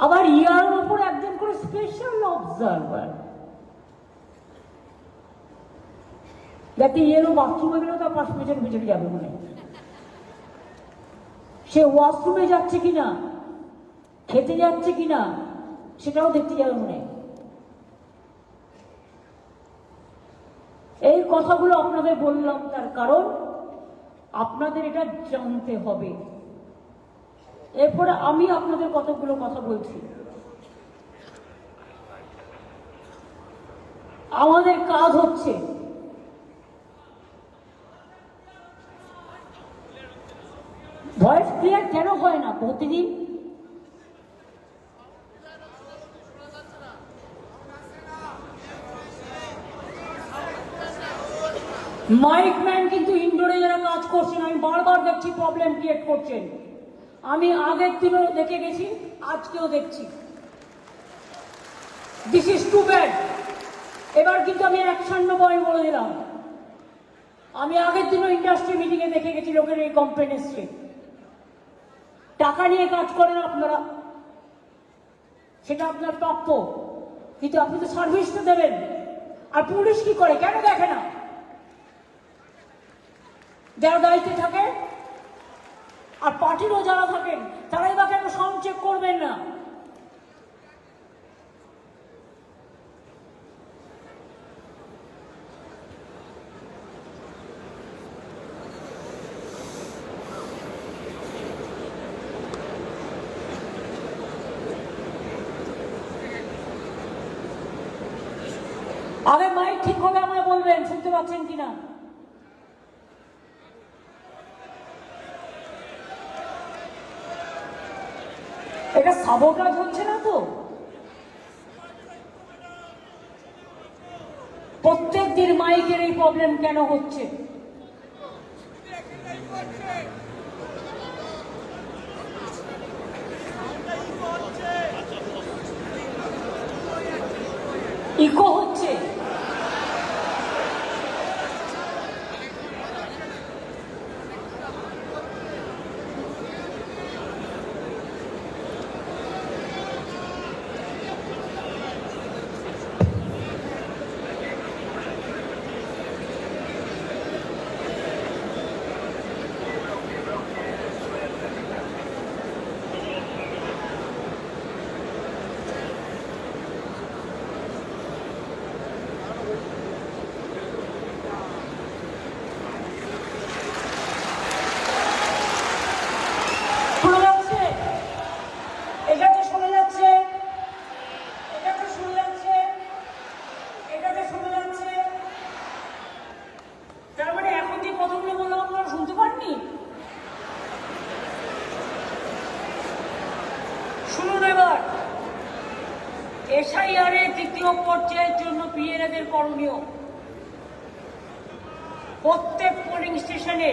আবার ইয়ার উপর একজন করে স্পেশাল অবজারভার, যাতে ইয়েলো বাথরুমে গেলেও তার 5 মিনিটের ভিতরে যাবে মনে, সে ওয়াশরুমে যাচ্ছে কিনা, খেতে যাচ্ছে কিনা সেটাও দেখতে যাবে মনে। এই কথাগুলো আপনাদের বললাম তার কারণ আপনাদের এটা জানতে হবে। এরপরে আমি আপনাদের কতগুলো কথা বলছি। আমাদের কাজ হচ্ছে ভয়েস ক্লিয়ার কেন হয় না প্রতিদিন? মাইক ম্যান কিন্তু ইনডোরে যারা কাজ করছেন আমি বারবার দেখছি প্রবলেম ক্রিয়েট করছেন। আমি আগের দিনও দেখে গেছি, আজকেও দেখছি। This is too bad. এবার কিন্তু আমি 1 বলে দিলাম। আমি আগের দিনও ইন্ডাস্ট্রি মিটিংয়ে দেখে গেছি লোকের এই কমপ্লেন এসছে। টাকা নিয়ে কাজ করেন আপনারা, সেটা আপনার প্রাপ্য, কিন্তু আপনি তো সার্ভিসটা দেবেন। আর পুলিশ কি করে, কেন দেখে না? যারা দায়িত্বে থাকে আর পার্টিরও যারা থাকেন তারাই বা কেন সাউন্ড চেক করবেন না? আগে মাইক ঠিক হবে আমায় বলবেন, শুনতে পাচ্ছেন কিনা? এটা সাবোটাজ হচ্ছে না তো? প্রত্যেক দিন মাইকের এই প্রবলেম কেন হচ্ছে? ইকো হচ্ছে। এসআইআর-এর 2য় পর্যায়ের জন্য পিএনএদের করণীয় প্রত্যেক পোলিং স্টেশনে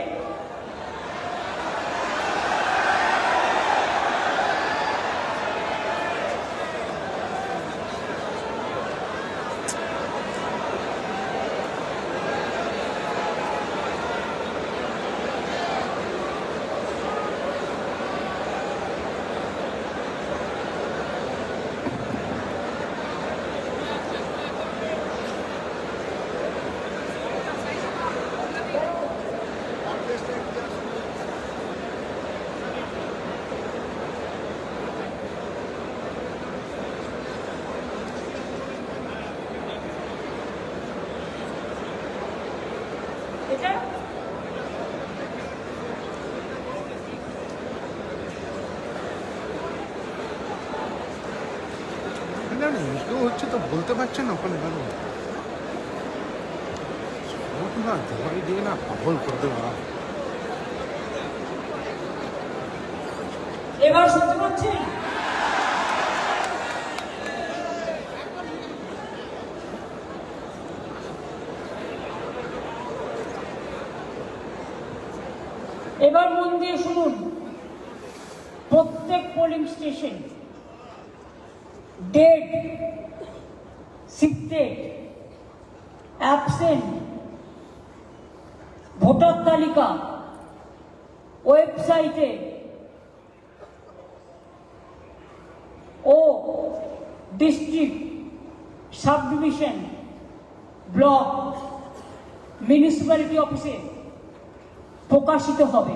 এটা কেউ হচ্ছে তো বলতে পারছে না ওখানে কেন না দোয়াই দিয়ে না পাগল করে দেওয়া। এবার শুনতে পাচ্ছেন? এবার মন দিয়ে শুনুন। প্রত্যেক পোলিং স্টেশন ডেট, সিকডেট, অ্যাবসেন্ট, ভোটার তালিকা ওয়েবসাইটে ও district, sub division, block, municipality অফিসে প্রকাশিত হবে।